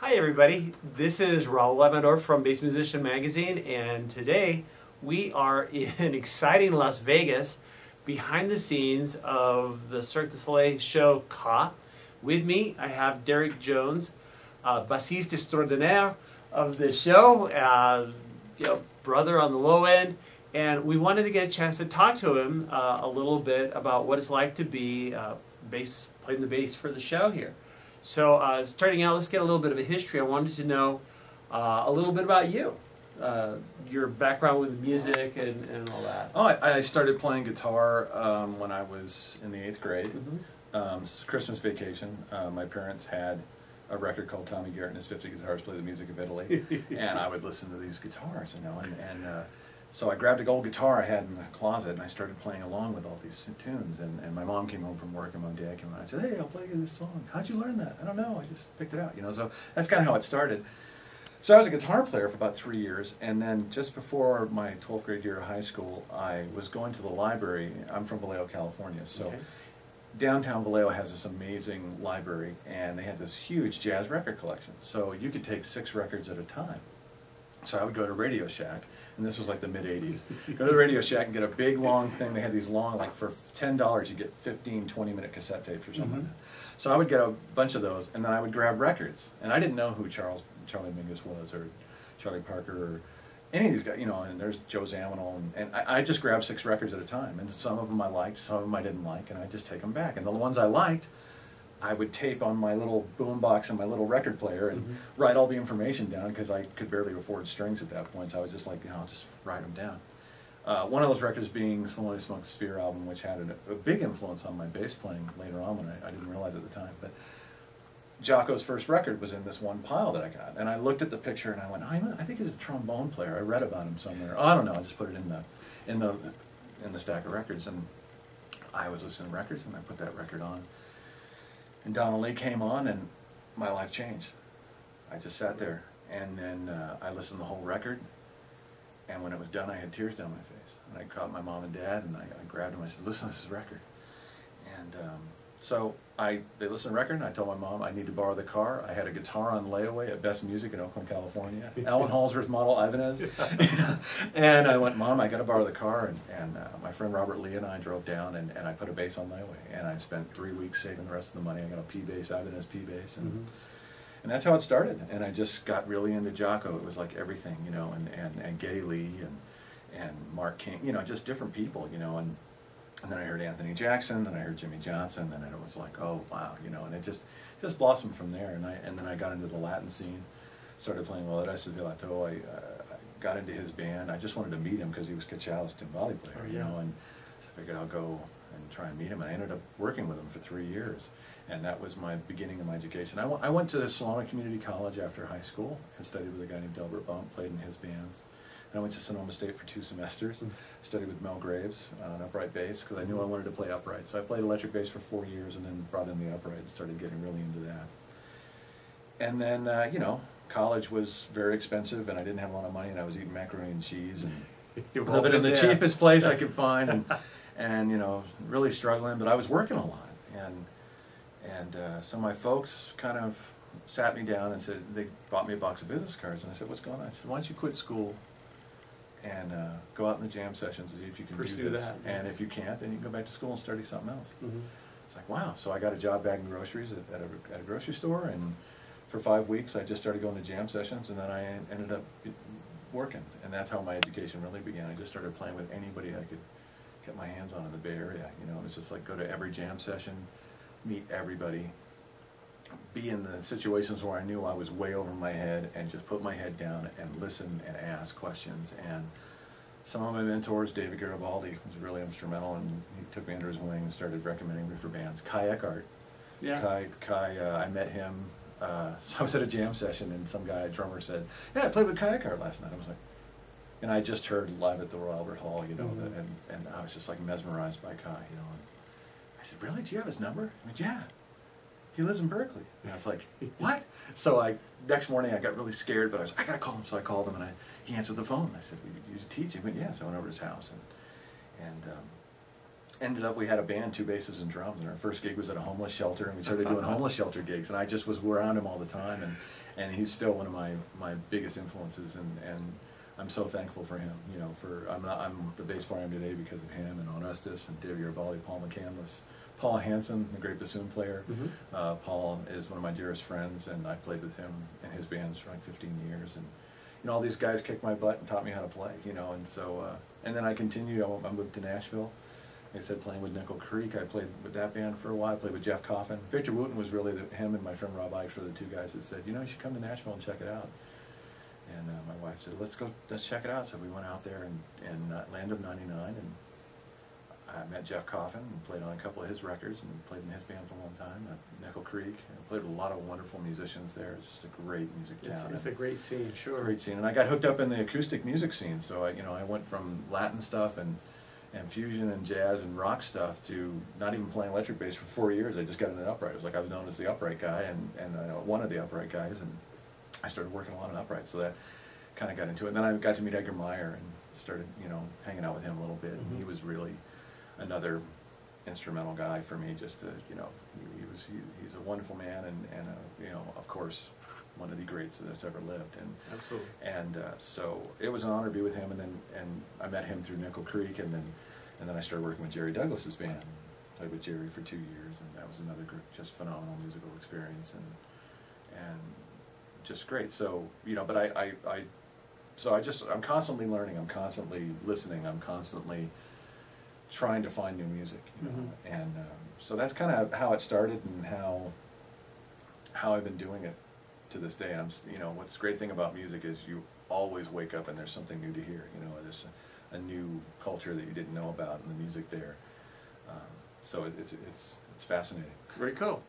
Hi everybody, this is Raul Lebendorf from Bass Musician Magazine, and today we are in exciting Las Vegas behind the scenes of the Cirque Du Soleil show Ka. With me I have Derek Jones, Bassist extraordinaire of the show, brother on the low end, and we wanted to get a chance to talk to him a little bit about what it's like to be playing the bass for the show here. So starting out, let's get a little bit of a history. I wanted to know a little bit about you, your background with music and all that. Oh, I started playing guitar when I was in the 8th grade. Christmas vacation. My parents had a record called Tommy Garrett and his 50 Guitars Play the Music of Italy, and I would listen to these guitars, you know, so I grabbed a gold guitar I had in the closet and I started playing along with all these tunes, and my mom came home from work and my dad came home. I said, hey, I'll play you this song. How'd you learn that? I don't know, I just picked it out, you know, so that's kind of how it started. So I was a guitar player for about 3 years, and then just before my 12th grade year of high school, I was going to the library. I'm from Vallejo, California, so downtown Vallejo has this amazing library, and they had this huge jazz record collection, so you could take 6 records at a time. So I would go to Radio Shack, and this was like the mid-'80s. Go to the Radio Shack and get a big, long thing. They had these long, like for $10 you get 15, 20-minute cassette tapes or something like that. So I would get a bunch of those, and then I would grab records. And I didn't know who Charlie Mingus was, or Charlie Parker, or any of these guys, you know, and there's Joe Zawinul, and I just grabbed 6 records at a time. And some of them I liked, some of them I didn't like, and I'd just take them back. And the ones I liked, I would tape on my little boom box and my little record player and write all the information down, because I could barely afford strings at that point, so I was just like, you know, I'll just write them down. One of those records being Slow Smoke Sphere album, which had a big influence on my bass playing later on when I didn't realize at the time. But Jocko's first record was in this one pile that I got, and I looked at the picture and I went, I think he's a trombone player. I read about him somewhere. Oh, I don't know. I just put it in the stack of records, and I was listening to records, and I put that record on. And Donna Lee came on, and my life changed. I just sat there, and then I listened to the whole record, and when it was done, I had tears down my face. And I caught my mom and dad, and I grabbed them. I said, listen to this record. And so they listened to the record, and I told my mom I need to borrow the car. I had a guitar on layaway at Best Music in Oakland, California. Alan Halsworth model Ibanez. And I went, Mom, I got to borrow the car. And my friend Robert Lee and I drove down, and I put a bass on layaway. And I spent 3 weeks saving the rest of the money. I got a P bass, Ibanez P bass. And that's how it started. And I just got really into Jocko. It was like everything, you know, and Geddy Lee and Mark King, you know, just different people, you know. And then I heard Anthony Jackson, then I heard Jimmy Johnson, and it was like, oh wow, you know, and it just blossomed from there. And then I got into the Latin scene, started playing Valeres Vilato. I got into his band. I just wanted to meet him because he was Cachala's timbali player, you know, and so I figured I'll go and try and meet him. And I ended up working with him for 3 years, and that was my beginning of my education. I went to Solana Community College after high school and studied with a guy named Delbert Bump, played in his bands. And I went to Sonoma State for 2 semesters, studied with Mel Graves on upright bass, because I knew I wanted to play upright. So I played electric bass for 4 years, and then brought in the upright and started getting really into that. And then, you know, college was very expensive, and I didn't have a lot of money, and I was eating macaroni and cheese, and living in the cheapest place I could find, and you know, really struggling, but I was working a lot. And so my folks kind of sat me down and said, they bought me a box of business cards, and I said, what's going on? I said, why don't you quit school and go out in the jam sessions and see if you can pursue do this. That. And if you can't, then you can go back to school and study something else. It's like, wow. So I got a job bagging groceries at a grocery store, and for 5 weeks I just started going to jam sessions, and then I ended up working. And that's how my education really began. I just started playing with anybody I could get my hands on in the Bay Area. You know, it was just like go to every jam session, meet everybody, be in the situations where I knew I was way over my head, and just put my head down and listen and ask questions. And some of my mentors, David Garibaldi, was really instrumental, and he took me under his wing and started recommending me for bands. Kai Eckhart. Yeah. Kai, I met him, so I was at a jam session, and some guy, a drummer, said, yeah, I played with Kai Eckhart last night. I was like, and I just heard live at the Royal Albert Hall, you know, and I was just like mesmerized by Kai, you know. And I said, really, do you have his number? I went, yeah. He lives in Berkeley. And I was like, what? So next morning I got really scared, but I was like, I gotta call him. So I called him, and he answered the phone. I said, well, you teach? He went, yeah. So I went over to his house, and ended up, we had a band, 2 basses and drums, and our first gig was at a homeless shelter, and we started doing homeless shelter gigs, and I just was around him all the time, and he's still one of my biggest influences, and I'm so thankful for him, you know, I'm the bass player I am today because of him, and Onestus, and Davey Arbaldi, Paul McCandless, Paul Hansen, the great bassoon player. Paul is one of my dearest friends, and I played with him and his bands for like 15 years, and you know, all these guys kicked my butt and taught me how to play, you know, and so, and then I continued, I moved to Nashville. Like I said, playing with Nickel Creek, I played with that band for a while. I played with Jeff Coffin. Victor Wooten was really him and my friend Rob Ikes were the 2 guys that said, you know, you should come to Nashville and check it out. And my wife said, let's check it out. So we went out there in Land of 99, and I met Jeff Coffin and played on a couple of his records and played in his band for a long time at Nickel Creek. And played with a lot of wonderful musicians there. It's just a great music town. It's a great scene, sure. Great scene. And I got hooked up in the acoustic music scene. So I went from Latin stuff and fusion and jazz and rock stuff to not even playing electric bass for 4 years. I just got into upright. It was like I was known as the upright guy and one of the upright guys, and I started working a lot on upright, so that kind of got into it. And then I got to meet Edgar Meyer and started, you know, hanging out with him a little bit, and he was really another instrumental guy for me, just to, you know, he's a wonderful man, and you know, of course, one of the greats that's ever lived. And absolutely. And so it was an honor to be with him, and I met him through Nickel Creek, and then I started working with Jerry Douglas's band. Played with Jerry for 2 years, and that was another just phenomenal musical experience, and just great. So, you know, but I'm constantly learning, I'm constantly listening, I'm constantly trying to find new music, you know, and so that's kind of how it started, and how I've been doing it to this day. You know, what's the great thing about music is you always wake up and there's something new to hear. You know, there's a new culture that you didn't know about in the music there. So it's fascinating. Very cool.